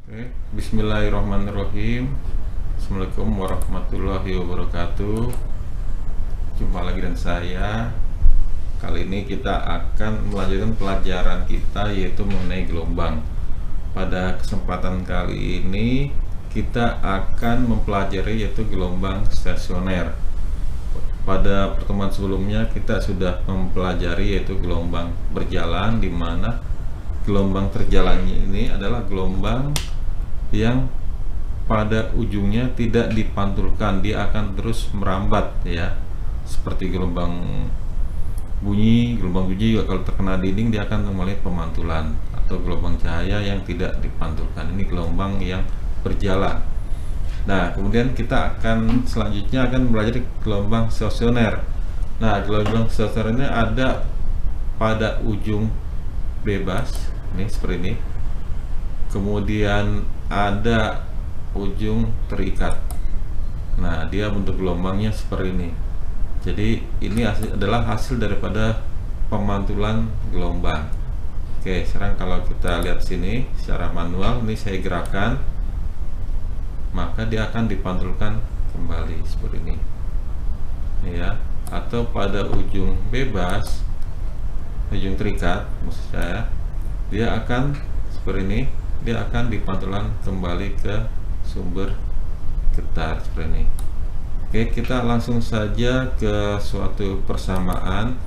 Oke, Bismillahirrahmanirrahim. Assalamualaikum warahmatullahi wabarakatuh. Jumpa lagi dengan saya. Kali ini kita akan melanjutkan pelajaran kita, yaitu mengenai gelombang. Pada kesempatan kali ini kita akan mempelajari yaitu gelombang stasioner. Pada pertemuan sebelumnya kita sudah mempelajari yaitu gelombang berjalan, di mana gelombang terjalannya ini adalah gelombang yang pada ujungnya tidak dipantulkan, dia akan terus merambat ya, seperti gelombang bunyi. Gelombang bunyi juga kalau terkena dinding dia akan mengalami pemantulan, atau gelombang cahaya yang tidak dipantulkan. Ini gelombang yang berjalan. Nah, kemudian kita akan selanjutnya akan belajar gelombang stasioner. Nah, gelombang stasioner ini ada pada ujung bebas, ini seperti ini. Kemudian ada ujung terikat. Nah, dia bentuk gelombangnya seperti ini. Jadi ini adalah hasil daripada pemantulan gelombang. Oke, sekarang kalau kita lihat sini secara manual, ini saya gerakan, maka dia akan dipantulkan kembali seperti ini ya. Atau pada ujung bebas, ujung terikat maksud saya, dia akan seperti ini, dia akan dipantulkan kembali ke sumber getar seperti ini. Oke, kita langsung saja ke suatu persamaan.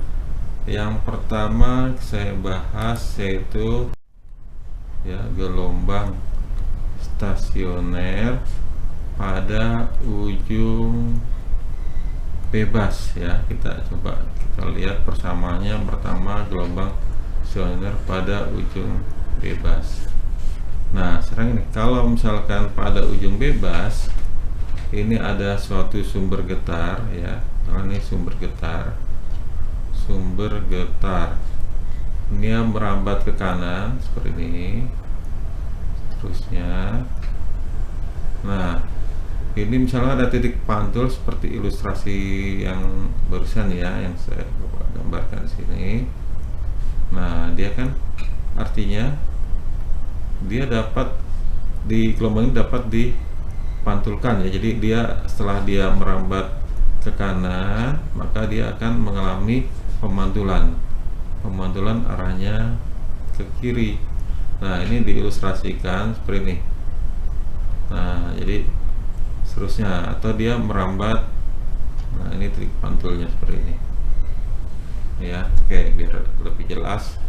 Yang pertama saya bahas yaitu ya, gelombang stasioner pada ujung bebas ya. Kita lihat persamaannya. Pertama, gelombang stasioner pada ujung bebas. Nah, sekarang ini kalau misalkan pada ujung bebas ini ada suatu sumber getar ya. Nah, ini sumber getar. Ini merambat ke kanan seperti ini. Terusnya, nah ini misalnya ada titik pantul seperti ilustrasi yang barusan ya, yang saya gambarkan sini. Nah, dia kan artinya dia dapat di gelombang ini dapat dipantulkan ya. Jadi dia setelah dia merambat ke kanan, maka dia akan mengalami pemantulan arahnya ke kiri. Nah, ini diilustrasikan seperti ini. Nah, jadi seterusnya, atau dia merambat. Nah, ini trik pantulnya seperti ini ya. Oke, biar lebih jelas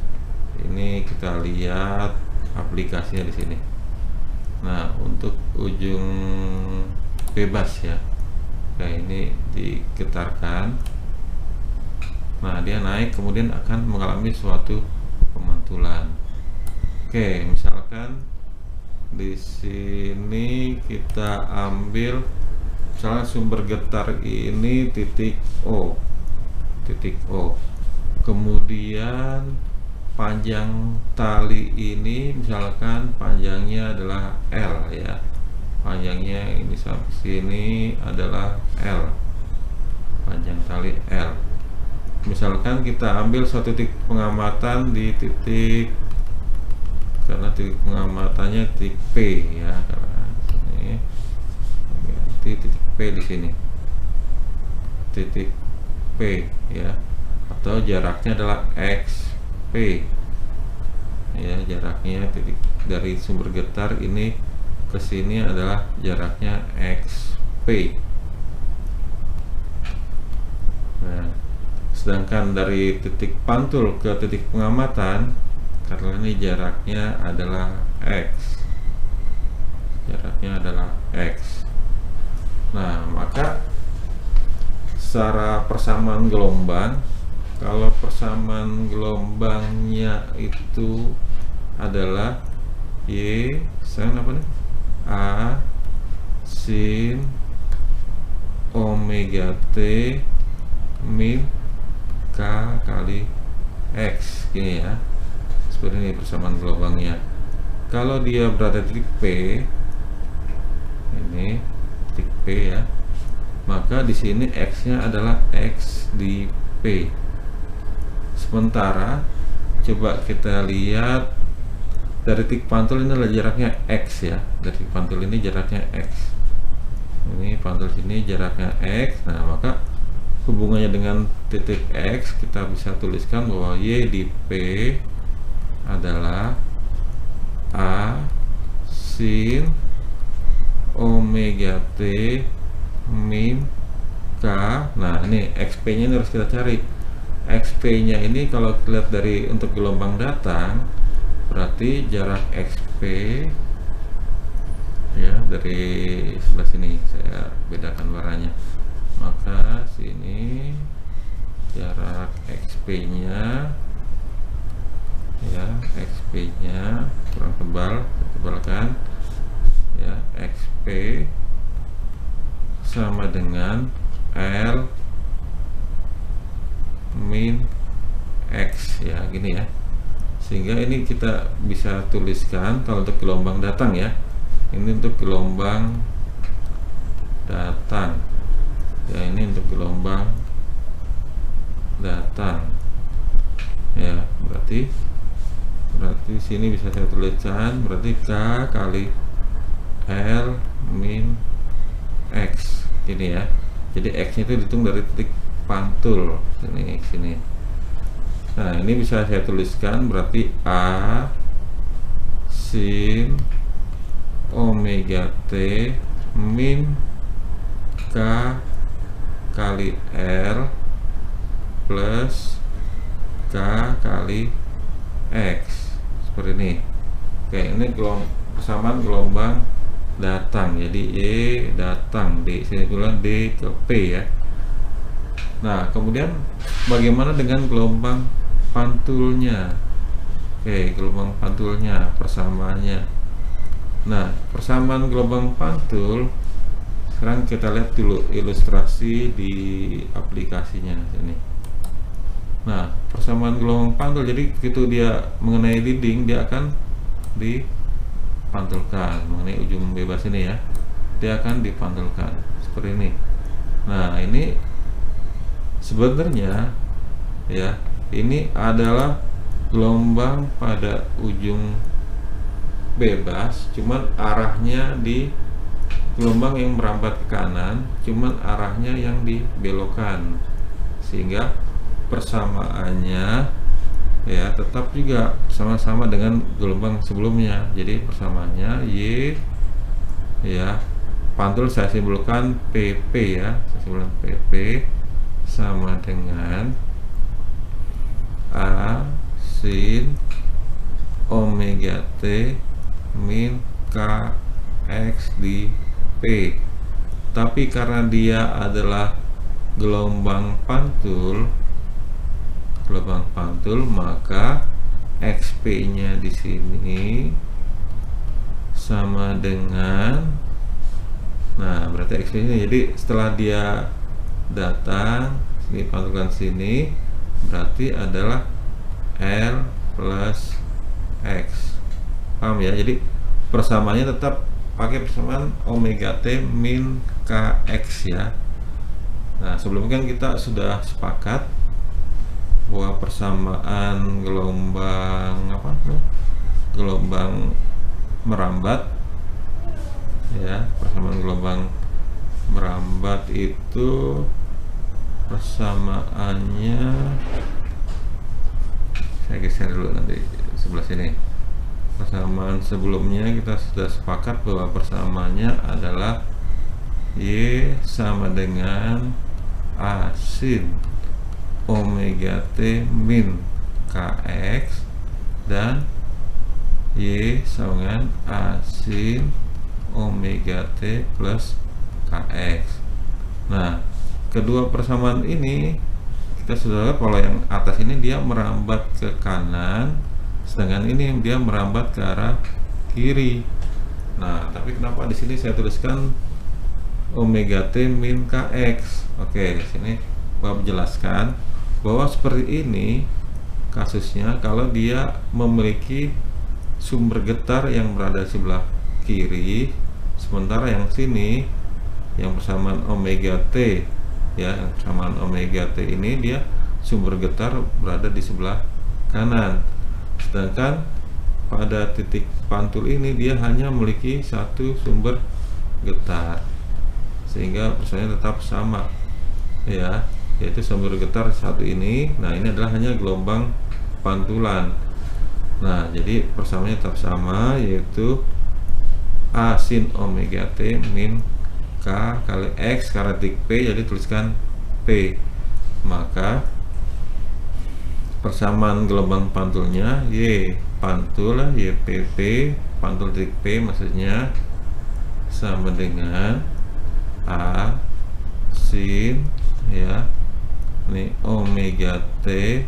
ini kita lihat aplikasinya di sini. Nah, untuk ujung bebas ya, kayak ini digetarkan. Nah, dia naik kemudian akan mengalami suatu pemantulan. Oke, misalkan di sini kita ambil misalnya sumber getar ini titik O. Kemudian panjang tali ini misalkan panjangnya adalah L ya. Panjangnya ini sampai sini adalah L. Panjang tali L. Misalkan kita ambil suatu titik pengamatan di titik, karena titik pengamatannya titik P ya, karena ini titik P di sini. Titik P ya. Atau jaraknya adalah XP ya, jaraknya titik dari sumber getar ini ke sini adalah jaraknya XP. Nah, sedangkan dari titik pantul ke titik pengamatan, karena ini jaraknya adalah X, Nah, maka secara persamaan gelombang, kalau persamaan gelombangnya itu adalah Y sin apa nih? A sin omega T min K kali X gini ya. Seperti ini persamaan gelombangnya. Kalau dia berada di titik P, ini titik P ya, maka di sini X-nya adalah X di P. Sementara coba kita lihat dari titik pantul ini adalah jaraknya X ya. Dari titik pantul ini jaraknya X. Ini pantul sini jaraknya X. Nah, maka hubungannya dengan titik X kita bisa tuliskan bahwa Y di P adalah A sin omega T min K. Nah, ini XP nya ini harus kita cari. XP nya ini kalau lihat dari untuk gelombang datang berarti jarak XP ya, dari sebelah sini saya bedakan warnanya, maka sini jarak XP nya ya, XP nya kurang tebal, saya tebalkan ya, XP sama dengan L min X ya, gini ya. Sehingga ini kita bisa tuliskan kalau untuk gelombang datang ya, ini untuk gelombang datang ya, ini untuk gelombang datang ya, berarti sini bisa saya tuliskan berarti K kali L min X ini ya. Jadi X nya itu dihitung dari titik pantul sini. Nah, ini bisa saya tuliskan berarti A sin omega T min K kali R plus K kali X, seperti ini. Oke, ini persamaan gelombang datang, jadi Y datang, D sini tulis D ke P ya. Nah, kemudian bagaimana dengan gelombang pantulnya? Oke, gelombang pantulnya persamaannya. Nah, persamaan gelombang pantul sekarang kita lihat dulu ilustrasi di aplikasinya sini. Nah, persamaan gelombang pantul, jadi begitu dia mengenai dinding dia akan dipantulkan mengenai ujung bebas ini ya, dia akan dipantulkan seperti ini. Nah, ini sebenarnya ya, ini adalah gelombang pada ujung bebas, cuman arahnya di gelombang yang merambat ke kanan, cuman arahnya yang dibelokkan, sehingga persamaannya ya tetap juga sama-sama dengan gelombang sebelumnya. Jadi persamaannya Y ya, pantul saya simbolkan PP ya, saya simbolkan PP sama dengan A sin omega T min K X di P. Tapi karena dia adalah gelombang pantul, maka XP nya di sini sama dengan, nah berarti XP nya, jadi setelah dia datang sini pantulkan sini, berarti adalah L plus X. Paham ya? Jadi persamaannya tetap pakai persamaan omega T min KX ya. Nah, sebelumnya kan kita sudah sepakat bahwa persamaan gelombang merambat ya, persamaan gelombang merambat itu persamaannya, saya geser dulu nanti sebelah sini. Persamaan sebelumnya kita sudah sepakat bahwa persamaannya adalah Y sama dengan A sin omega T min KX dan Y sama dengan A sin omega T plus KX. Nah, kedua persamaan ini kita sudah lihat kalau yang atas ini dia merambat ke kanan, sedangkan ini dia merambat ke arah kiri. Nah, tapi kenapa di sini saya tuliskan omega T min KX? Oke, di sini Bapak menjelaskan bahwa seperti ini kasusnya kalau dia memiliki sumber getar yang berada di sebelah kiri, sementara yang sini yang persamaan omega T ya, yang persamaan omega T ini dia sumber getar berada di sebelah kanan, sedangkan pada titik pantul ini dia hanya memiliki satu sumber getar, sehingga persamaan tetap sama ya, yaitu sumber getar satu ini. Nah, ini adalah hanya gelombang pantulan. Nah, jadi persamaannya tetap sama, yaitu A sin omega T min K kali X karena titik P, jadi tuliskan P. Maka persamaan gelombang pantulnya Y pantul YPP pantul titik P maksudnya sama dengan A sin ya ini omega T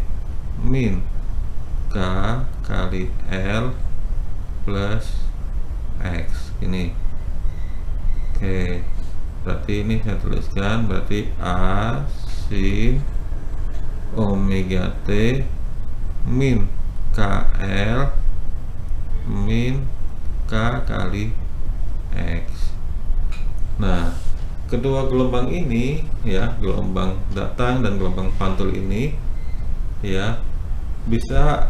min K kali L plus X ini. Oke, berarti ini saya tuliskan berarti A sin omega T min KL min K kali X. Nah, kedua gelombang ini ya, gelombang datang dan gelombang pantul ini ya bisa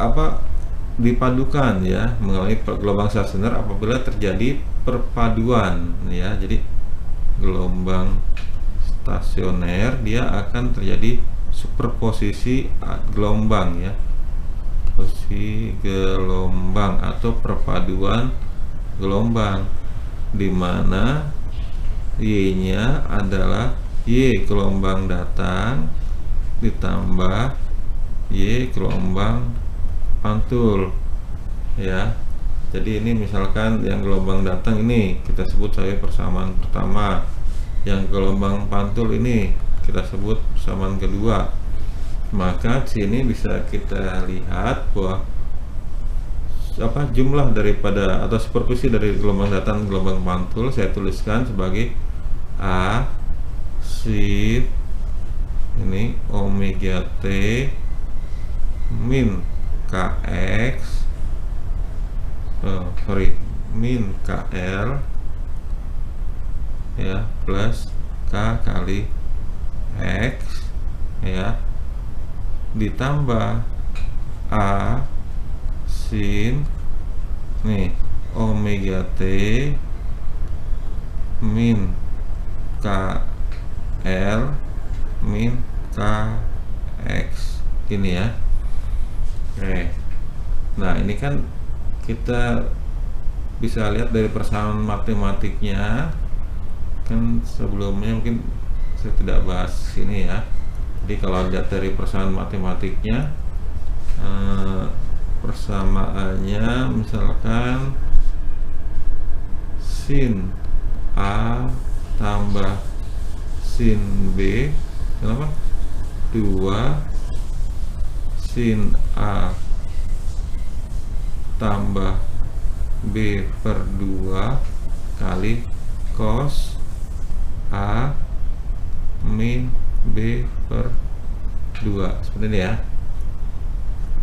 dipadukan ya, mengalami gelombang stasioner apabila terjadi perpaduan ya. Jadi gelombang stasioner dia akan terjadi superposisi gelombang ya, posisi gelombang atau perpaduan gelombang, di mana Y-nya adalah Y gelombang datang ditambah Y gelombang pantul ya. Jadi ini misalkan yang gelombang datang ini kita sebut sebagai persamaan pertama, yang gelombang pantul ini kita sebut persamaan kedua. Maka sini bisa kita lihat bahwa jumlah daripada atau superposisi dari gelombang datang gelombang pantul saya tuliskan sebagai A sin ini omega T min KX min KL ya plus K kali X ya ditambah A sin nih omega T min KL min KX ini ya. Oke. Nah, ini kan kita bisa lihat dari persamaan matematiknya, kan sebelumnya mungkin saya tidak bahas ini ya. Jadi kalau lihat dari persamaan matematiknya, persamaannya misalkan sin A tambah sin B kenapa 2 sin A tambah B per 2 kali cos A min B per 2 seperti ini ya.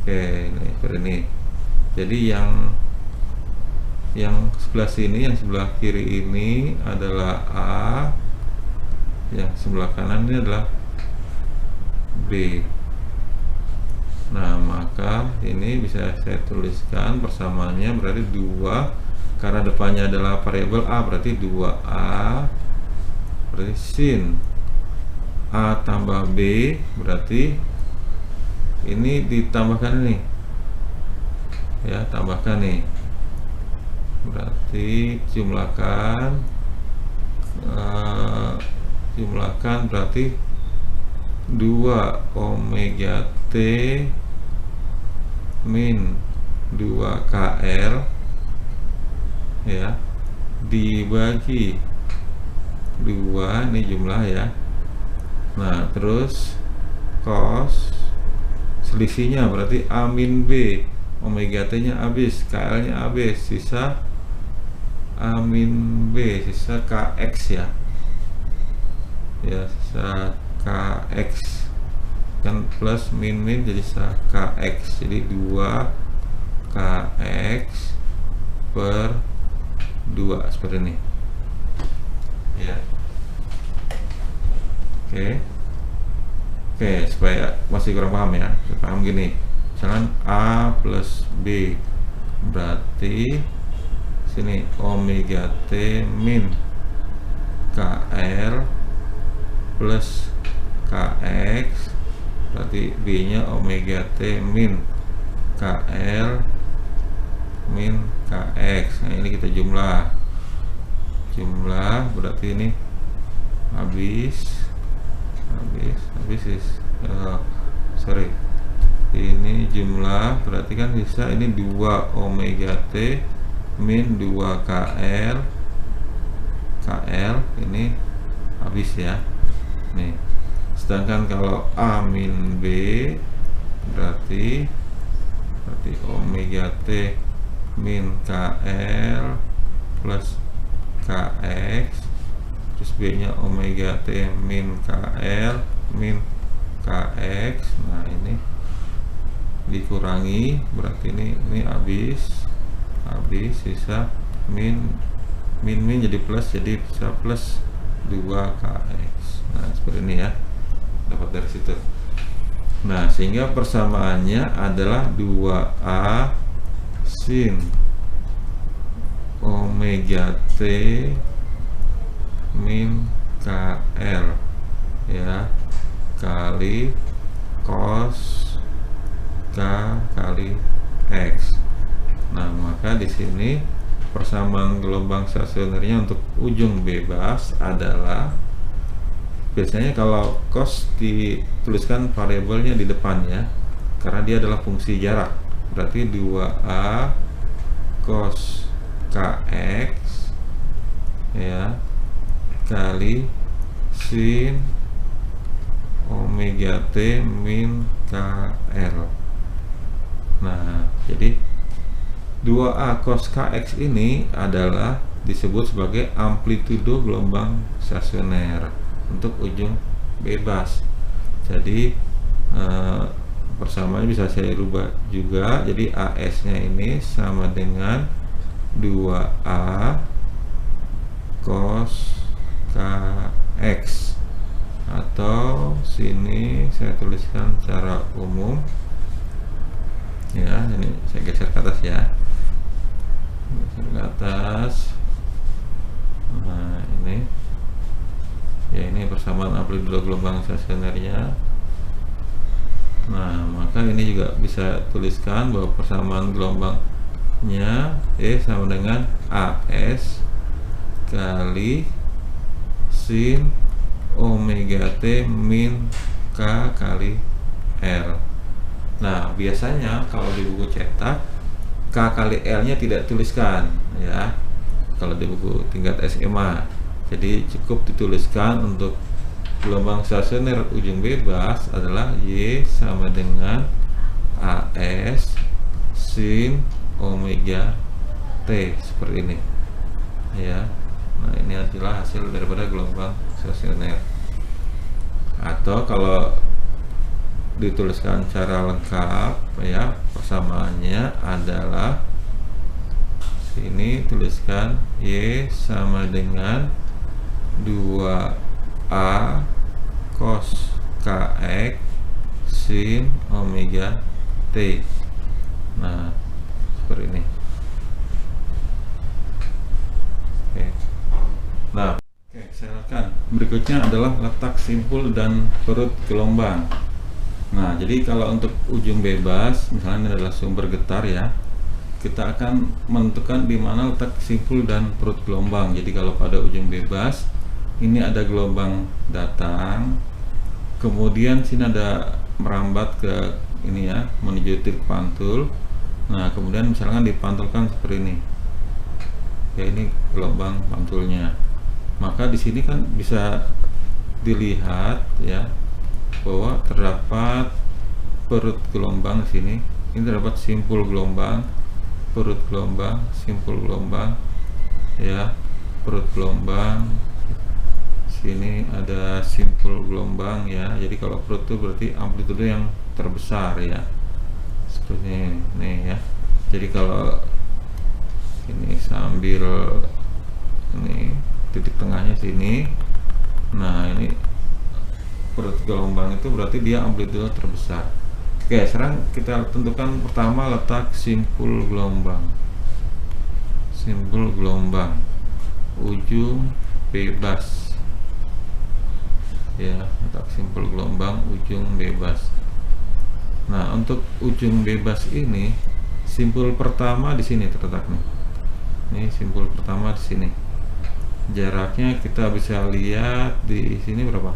Oke, ini seperti ini. Jadi yang sebelah sini, yang sebelah kiri ini adalah A, yang sebelah kanan ini adalah B. Nah, maka ini bisa saya tuliskan persamaannya berarti 2 karena depannya adalah variabel A, berarti 2A berarti sin A tambah B, berarti ini ditambahkan nih ya, tambahkan nih berarti jumlahkan berarti 2 omega T min 2 KL ya dibagi 2, ini jumlah ya. Nah, terus cos selisihnya berarti A min B, omega T nya habis, KL nya habis, sisa A min B, sisa KX ya sisa KX kan plus min jadi sisa KX, jadi 2 KX per 2 seperti ini ya. Oke, supaya masih kurang paham ya, saya paham gini, misalkan A plus B berarti sini omega T min KL plus KX, berarti B nya omega T min KL min KX. Nah ini kita jumlah berarti ini habis ini jumlah berarti kan bisa ini 2 omega T min 2 KL ini habis ya nih. Sedangkan kalau A min B berarti omega T min KL plus KX, terus B nya omega T min KL min KX. Nah ini dikurangi berarti ini habis sisa min jadi plus, jadi bisa plus 2 KX. Nah seperti ini ya, dapat dari situ. Nah sehingga persamaannya adalah 2A sin omega T min KL ya kali cos K kali X. Nah maka di sini persamaan gelombang stasionernya untuk ujung bebas adalah, biasanya kalau cos dituliskan variabelnya di depan ya, karena dia adalah fungsi jarak, berarti 2A cos KX ya kali sin omega T min KL. Nah jadi 2A cos KX ini adalah disebut sebagai amplitudo gelombang stasioner untuk ujung bebas. Jadi persamaannya bisa saya rubah juga, jadi AS nya ini sama dengan 2A cos KX, atau sini saya tuliskan secara umum ya, ini saya geser ke atas ya, geser ke atas. Nah ini ya, ini persamaan amplitudo gelombang stasionernya. Nah maka ini juga bisa tuliskan bahwa persamaan gelombangnya sama dengan AS kali sin omega T min K kali L. Nah biasanya kalau di buku cetak K kali L nya tidak tuliskan ya, kalau di buku tingkat SMA. Jadi cukup dituliskan untuk gelombang stasioner ujung bebas adalah Y sama dengan AS sin omega T, seperti ini ya. Nah ini adalah hasil daripada gelombang stasioner. Atau kalau dituliskan secara lengkap ya, persamaannya adalah sini tuliskan Y sama dengan 2A cos KX sin omega T. Nah seperti ini. Oke. Nah silakan. Berikutnya adalah letak simpul dan perut gelombang. Nah jadi kalau untuk ujung bebas, misalnya ini adalah sumber getar ya, kita akan menentukan di mana letak simpul dan perut gelombang. Jadi kalau pada ujung bebas ini ada gelombang datang, kemudian sini ada merambat ke ini ya, menuju titik pantul. Nah kemudian misalkan dipantulkan seperti ini ya, ini gelombang pantulnya. Maka di sini kan bisa dilihat ya bahwa terdapat perut gelombang di sini. Ini terdapat simpul gelombang, perut gelombang, simpul gelombang ya, perut gelombang. Sini ada simpul gelombang ya. Jadi kalau perut itu berarti amplitudo yang terbesar ya, seperti ini ya. Jadi kalau ini sambil ini titik tengahnya sini, nah ini perut gelombang itu berarti dia amplitudo terbesar. Oke, sekarang kita tentukan pertama letak simpul gelombang. Simpul gelombang ujung bebas. Ya, letak simpul gelombang ujung bebas. Nah, untuk ujung bebas ini simpul pertama di sini terletak nih. Ini simpul pertama di sini. Jaraknya kita bisa lihat di sini berapa?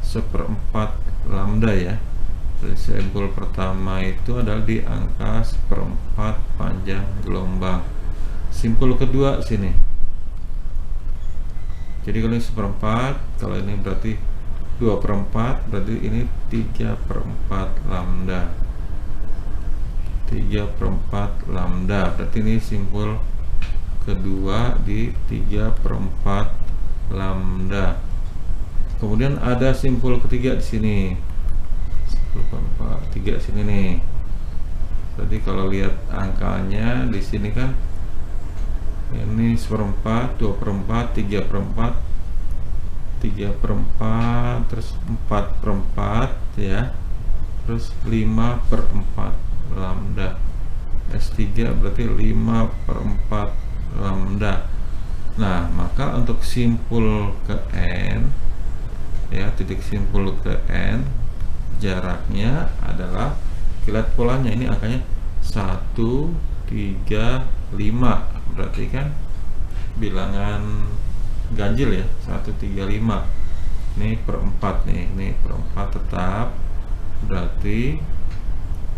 1/4 lambda ya. Jadi simpul pertama itu adalah di angka 1/4 panjang gelombang. Simpul kedua sini. Jadi kalau ini 1/4, kalau ini berarti 2/4, berarti ini 3/4 lambda. 3/4 lambda, berarti ini simpul kedua di 3/4 lambda. Kemudian ada simpul ketiga di sini. 3 sini nih. Berarti kalau lihat angkanya di sini kan ini 1/4, 2/4, 3/4, 3/4, terus 4/4 ya, terus 5/4 lambda. S3 berarti 5/4 lambda. Nah, maka untuk simpul ke N ya, titik simpul ke N, jaraknya adalah, kita lihat polanya, ini angkanya 1, 3, 5, berarti kan bilangan ganjil ya, 1, 3, 5. Ini per 4 nih, ini per 4 tetap, berarti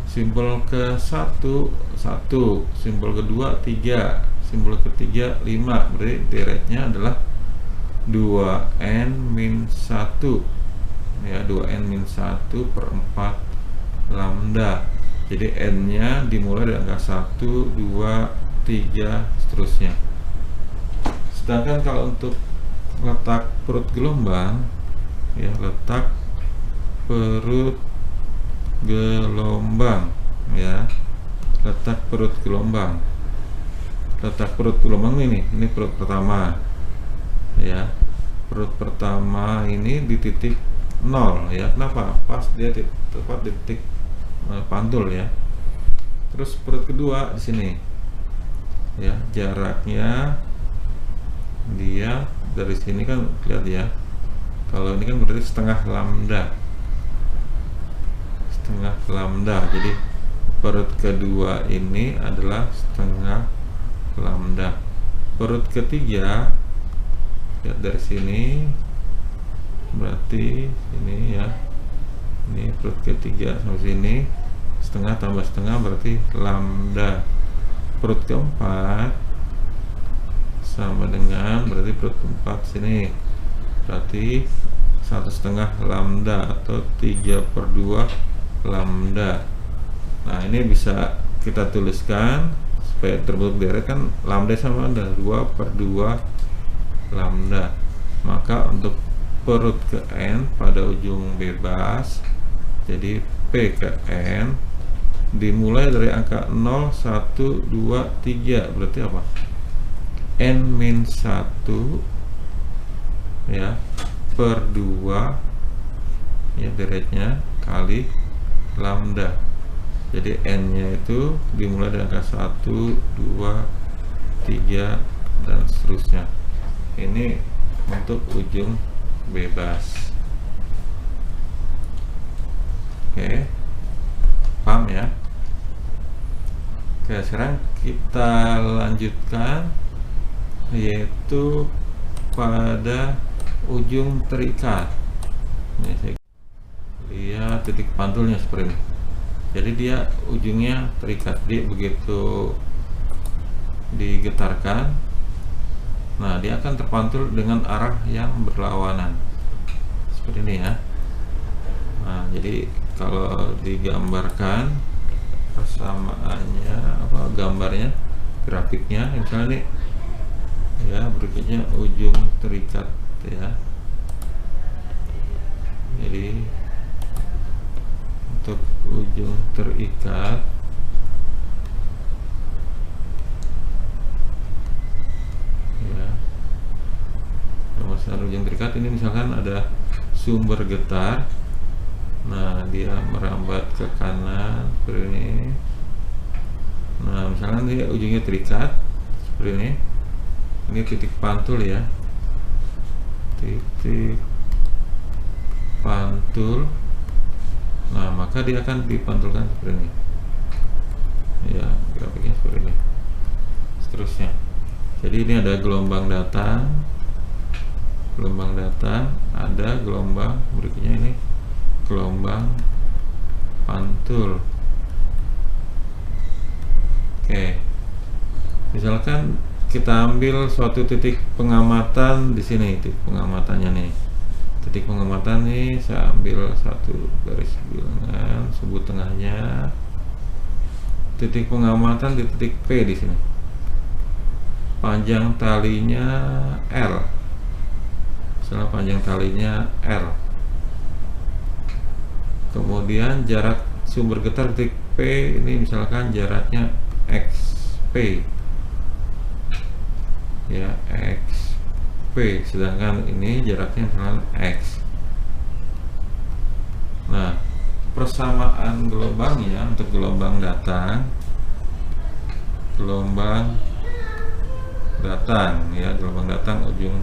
simpul ke 1, 1, simpul kedua 3, simpul ketiga 5, berarti deretnya adalah 2n-1 ya, 2n-1/4 lambda. Jadi n nya dimulai dari angka 1, 2, 3 seterusnya. Sedangkan kalau untuk letak perut gelombang ya, letak perut gelombang ya, letak perut gelombang, letak perut gelombang ini perut pertama ya. Perut pertama ini di titik 0 ya. Kenapa? Pas dia tepat di titik pantul ya. Terus perut kedua di sini ya, jaraknya dia dari sini kan lihat ya, kalau ini kan berarti setengah lambda, setengah lambda. Jadi perut kedua ini adalah setengah lambda. Perut ketiga lihat dari sini, berarti ini ya, ini perut ketiga sampai sini, setengah tambah setengah berarti lambda. Perut keempat sama dengan, berarti perut keempat sini berarti 1/2 lambda atau 3/2 lambda. Nah, ini bisa kita tuliskan supaya terbentuk deret kan, lambda sama ada 2/2 lambda. Maka untuk perut ke N pada ujung bebas, jadi P ke N dimulai dari angka 0, 1, 2, 3, berarti apa? N-1 ya per 2 ya, deretnya kali lambda. Jadi N nya itu dimulai dari angka 1, 2, 3 dan seterusnya. Ini untuk ujung bebas. Oke, paham ya? Oke, sekarang kita lanjutkan, yaitu pada ujung terikat. Ini saya lihat titik pantulnya seperti ini. Jadi dia ujungnya terikat, dia begitu digetarkan, nah dia akan terpantul dengan arah yang berlawanan seperti ini ya. Nah, jadi kalau digambarkan persamaannya, apa gambarnya, grafiknya, misalnya nih ya, berikutnya ujung terikat ya. Jadi untuk ujung terikat ya, masalah ujung terikat ini misalkan ada sumber getar Nah, dia merambat ke kanan seperti ini. Nah, misalkan dia ujungnya terikat seperti ini. Ini titik pantul ya, titik pantul. Nah, maka dia akan dipantulkan seperti ini ya, grafiknya seperti ini seterusnya. Jadi ini ada gelombang datang, ada gelombang berikutnya, ini gelombang pantul. Oke, misalkan kita ambil suatu titik pengamatan di sini, titik pengamatannya nih. Titik pengamatan nih, saya ambil satu garis bilangan, sebut tengahnya. Titik pengamatan di titik P di sini. Panjang talinya L. Misalnya panjang talinya L. Kemudian jarak sumber getar titik P ini misalkan jaraknya XP. Ya, XP, sedangkan ini jaraknya misalkan X. Nah, persamaan gelombangnya untuk gelombang datang ya, gelombang datang ujung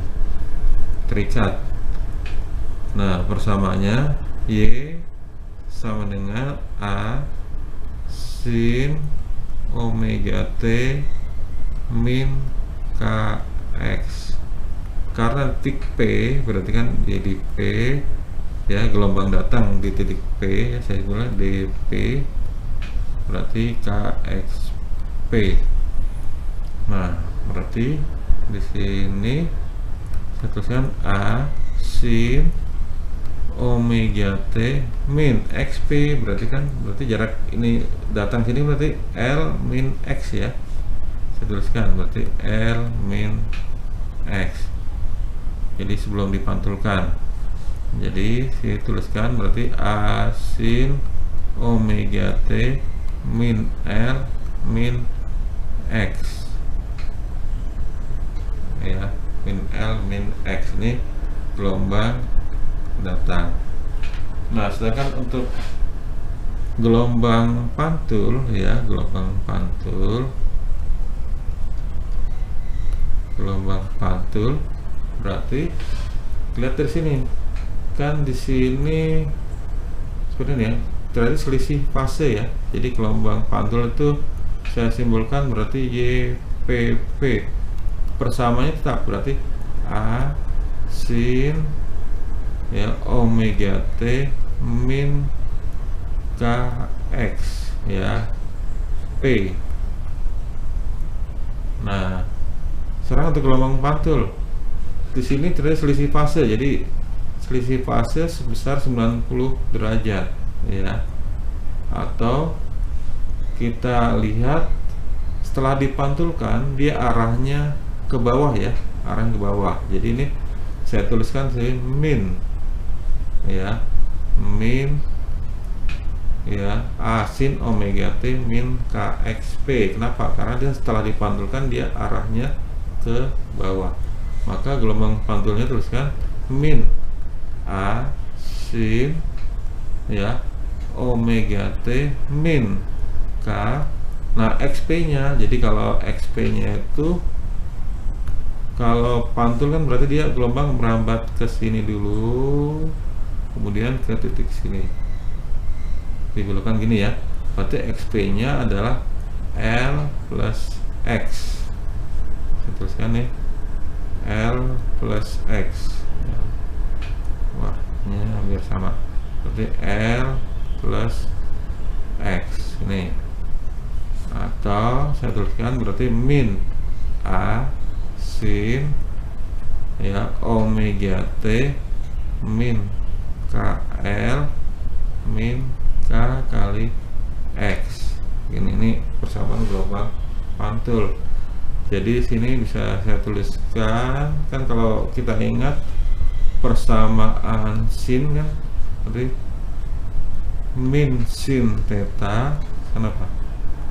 terikat. Nah, persamaannya Y sama dengan A sin omega T min KX. Karena titik P berarti kan jadi P ya, gelombang datang di titik P ya, saya bilang DP berarti KXP. Nah, berarti di sini saya tuliskan A sin omega T min XP, berarti jarak ini datang sini berarti L min X ya. Saya tuliskan berarti L min X. Jadi sebelum dipantulkan, jadi saya tuliskan berarti A sin omega T min L min X ya, min L min X, ini gelombang datang. Nah, sedangkan untuk gelombang pantul ya, gelombang pantul berarti lihat dari sini kan, di sini seperti ini ya, terjadi selisih fase ya. Jadi gelombang pantul itu saya simbolkan berarti YPP, persamanya tetap berarti A sin ya omega T min KX ya P. Nah, sekarang untuk gelombang pantul di sini terjadi selisih fase, jadi selisih fase sebesar 90 derajat ya. Atau kita lihat setelah dipantulkan dia arahnya ke bawah ya, arahnya ke bawah. Jadi ini saya tuliskan sih min ya, min ya A sin omega T min KXP. Kenapa? Karena dia setelah dipantulkan dia arahnya ke bawah. Maka gelombang pantulnya tuliskan min A sin ya omega T min K. Nah, XP nya, jadi kalau XP nya itu kalau pantul kan berarti dia gelombang merambat ke sini dulu, kemudian ke titik sini, dibelokkan gini ya. Berarti XP nya adalah L plus X. Saya tuliskan nih L plus X. Warnanya hampir sama, berarti L plus X ini. Atau saya tuliskan berarti min A sin ya omega T min KL min K kali X. Ini persamaan gelombang pantul. Jadi sini bisa saya tuliskan kan, kalau kita ingat persamaan sin kan berarti min sin theta, kenapa?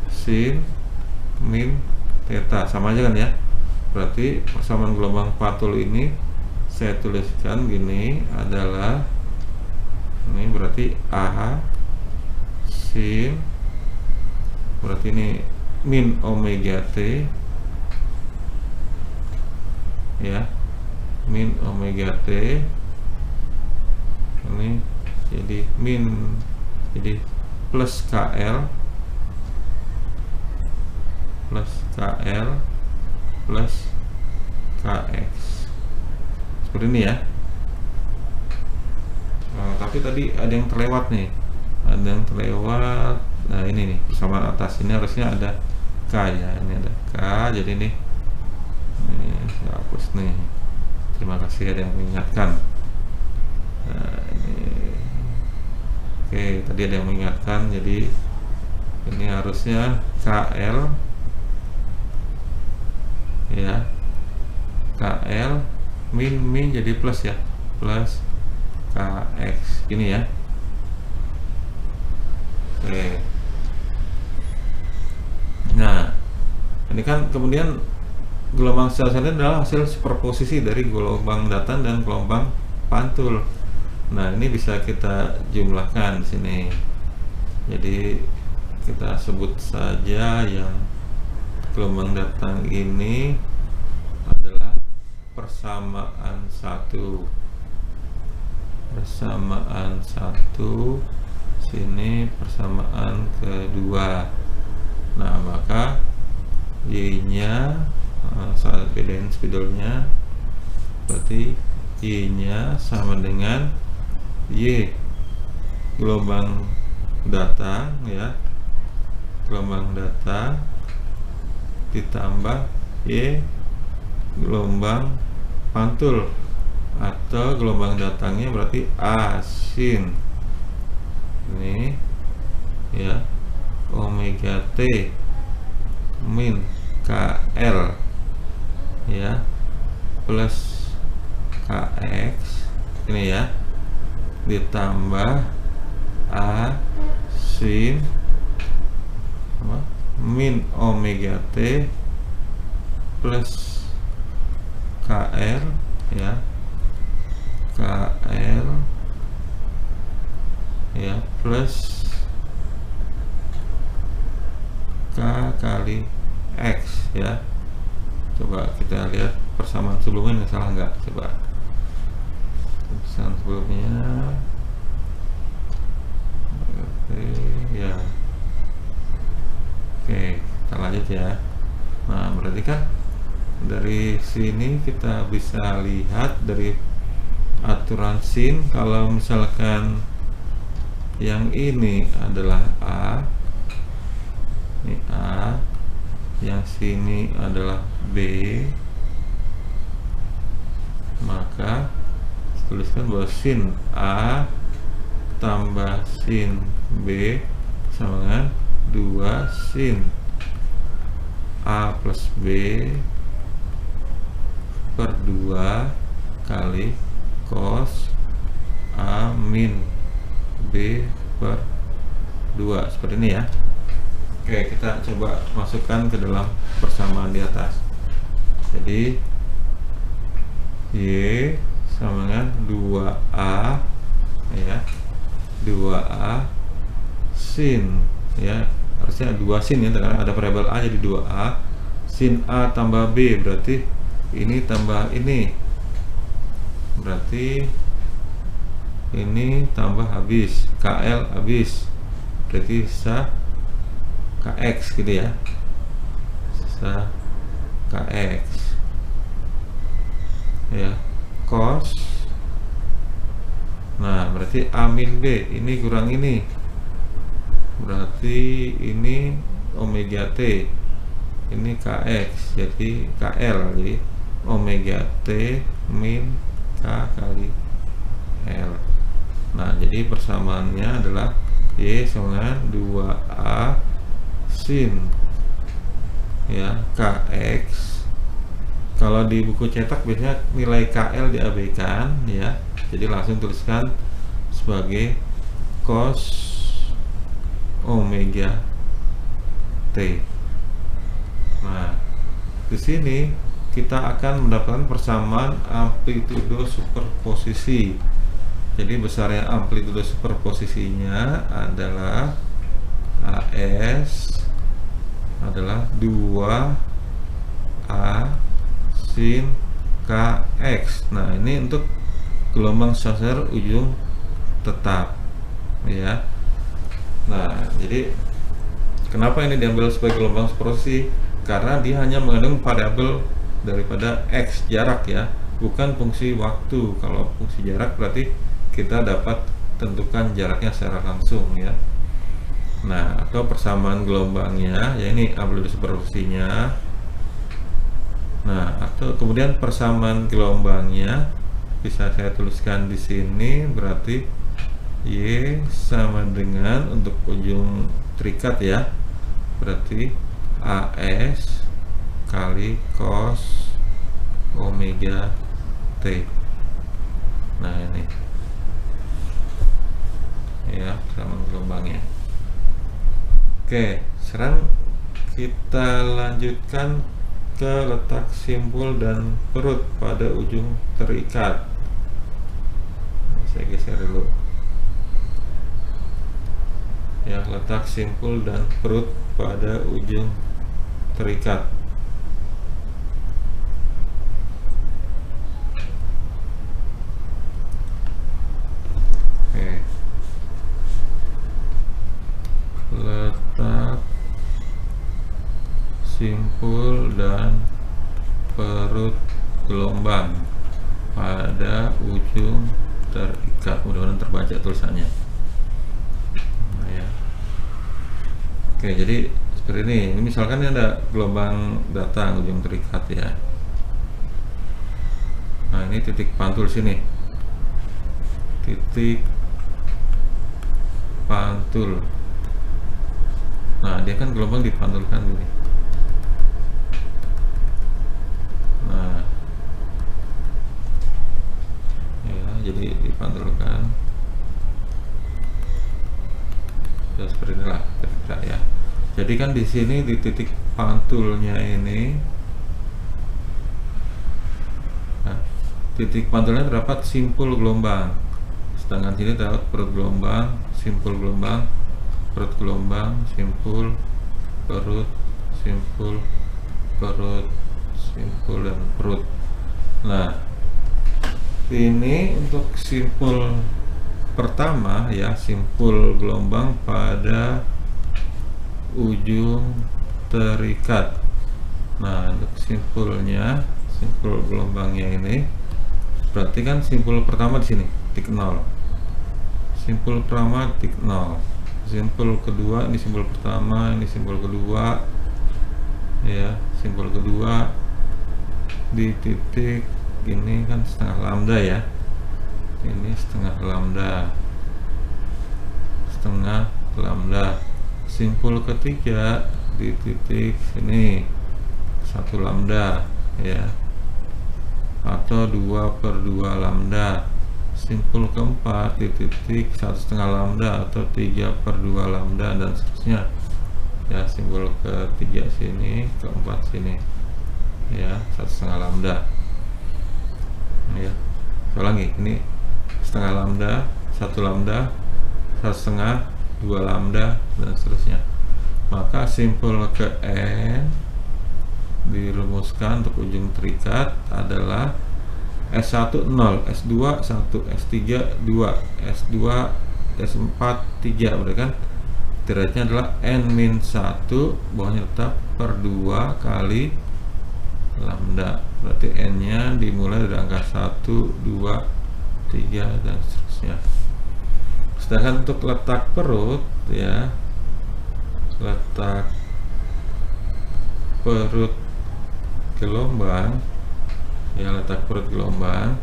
Sin min theta sama aja kan ya. Berarti persamaan gelombang pantul ini saya tuliskan gini adalah Ini berarti A sin, berarti ini min omega T ya, min omega T ini jadi jadi plus KL plus KX seperti ini ya. Nah, tapi tadi ada yang terlewat nih, nah ini nih persamaan atas ini harusnya ada K ya, ini ada K, jadi nih saya hapus nih, terima kasih ada yang mengingatkan. Nah, ini oke, tadi ada yang mengingatkan, jadi ini harusnya KL ya, KL min jadi plus ya, plus KX ini ya. Oke, nah ini kan kemudian gelombang sel-sel ini adalah hasil superposisi dari gelombang datar dan gelombang pantul. Nah, ini bisa kita jumlahkan di sini. Jadi kita sebut saja yang gelombang datang ini adalah persamaan satu, sini persamaan kedua. Nah, maka Y-nya saat bedain spidolnya, berarti Y-nya sama dengan Y gelombang datang ya, gelombang datang ditambah Y gelombang pantul, atau gelombang datangnya berarti A sin ini ya, omega T min KL ya, plus KX ini ya, ditambah A sin min omega T plus KL ya, KL ya, plus K kali X ya. Coba kita lihat persamaan sebelumnya, salah nggak? Coba persamaan sebelumnya. Oke ya, oke kita lanjut ya. Nah, berarti kan dari sini kita bisa lihat dari aturan sin, kalau misalkan yang ini adalah A, ini A, yang sini adalah B, maka tuliskan bahwa sin A tambah sin B sama dengan 2 sin A plus B per 2 kali cos A min B per 2, seperti ini ya. Oke, kita coba masukkan ke dalam persamaan di atas. Jadi Y sama dengan 2A ya, 2A sin ya, harusnya 2 sin ya, karena ada variabel A jadi 2A sin A tambah B, berarti ini tambah ini, berarti ini tambah habis, KL habis, berarti sisa KX gitu ya, sisa KX ya, cos. Nah, berarti A min B ini kurang ini, berarti ini omega T, ini KX, jadi KL, jadi omega T min K kali L. Nah, jadi persamaannya adalah Y sama dengan 2A sin ya KX. Kalau di buku cetak biasanya nilai KL diabaikan ya, jadi langsung tuliskan sebagai cos omega T. Nah, di sini kita akan mendapatkan persamaan amplitudo superposisi. Jadi besarnya amplitudo superposisinya adalah AS adalah 2A sin KX. Nah, ini untuk gelombang Schwarzschild ujung tetap ya. Nah, jadi kenapa ini diambil sebagai gelombang superposisi? Karena dia hanya mengandung variabel daripada X, jarak ya, bukan fungsi waktu. Kalau fungsi jarak berarti kita dapat tentukan jaraknya secara langsung ya. Nah, atau persamaan gelombangnya, ya ini amplitudo superposisinya. Nah, atau kemudian persamaan gelombangnya bisa saya tuliskan di sini, berarti Y sama dengan untuk ujung terikat ya, berarti AS kali cos omega T. Nah, ini ya persamaan gelombangnya. Oke, sekarang kita lanjutkan ke letak simpul dan perut pada ujung terikat. Saya geser dulu ya, letak simpul dan perut pada ujung terikat. Oke, letak simpul dan perut gelombang pada ujung terikat. Mudah-mudahan terbaca tulisannya. Nah, ya. Oke, jadi seperti ini. Ini misalkan ada gelombang datang ujung terikat ya. Nah, ini titik pantul sini. Titik pantul. Nah, dia kan gelombang dipantulkan gini. Nah, ya, jadi dipantulkan ya seperti inilah kira-kira ya. Jadi kan di sini di titik pantulnya ini, nah, titik pantulnya terdapat simpul gelombang, sedangkan sini terdapat perut gelombang, simpul gelombang, perut gelombang, simpul, perut, simpul, perut, simpul, dan perut. Nah, ini untuk simpul pertama ya, simpul gelombang pada ujung terikat. Nah, untuk simpulnya, simpul gelombangnya ini berarti kan simpul pertama di sini titik 0, simpul pertama titik 0, simpul kedua, ini simpul pertama, ini simpul kedua ya, simpul kedua di titik ini kan setengah lambda ya, ini setengah lambda, setengah lambda. Simpul ketiga di titik sini 1 lambda ya, atau 2/2 lambda. Simpul keempat di titik 1,5 lambda atau 3/2 lambda, dan seterusnya ya. Simpul ketiga sini, keempat sini ya, 1,5 lambda ya. Soal lagi, ini setengah lambda, 1 lambda, 1,5, 2 lambda, dan seterusnya. Maka simpul ke N dirumuskan untuk ujung terikat adalah S1 0, S2 1, S3 2, S2, S4 3. Berarti kan terikatnya adalah N-1, bawahnya tetap per 2 kali lambda. Berarti N-nya dimulai dari angka 1, 2, 3, dan seterusnya. Sedangkan untuk letak perut ya, letak perut gelombang ya, letak perut gelombang.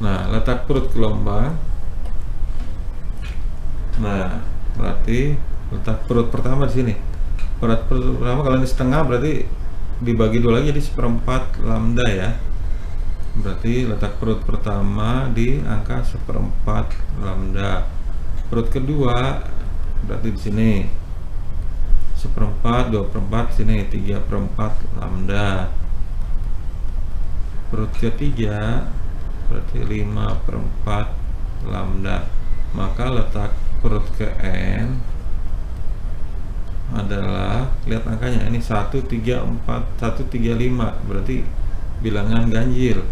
Nah, letak perut gelombang, nah berarti letak perut pertama di sini. Perut pertama kalau ini setengah berarti dibagi 2 lagi jadi 1/4 lambda ya. Berarti letak perut pertama di angka 1/4 lambda. Perut kedua berarti di sini 1/4, 2/4, sini 3/4 lambda. Perut ketiga berarti 5/4 lambda. Maka letak perut ke N adalah, lihat angkanya, ini 135, berarti bilangan ganjil.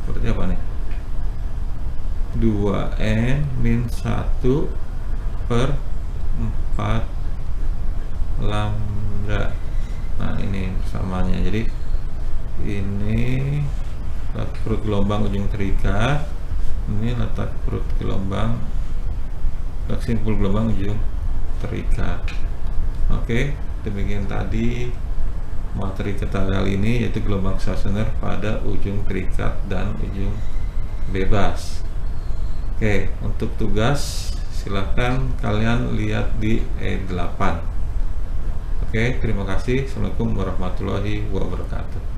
Berarti apa nih? 2N min 1/4 lambda. Nah, ini samanya. Jadi ini letak perut gelombang ujung terikat, ini letak perut gelombang, letak simpul gelombang ujung terikat. Oke, demikian tadi materi kita kali ini, yaitu gelombang stasioner pada ujung terikat dan ujung bebas. Oke, untuk tugas silahkan kalian lihat di E8. Oke, terima kasih. Assalamualaikum warahmatullahi wabarakatuh.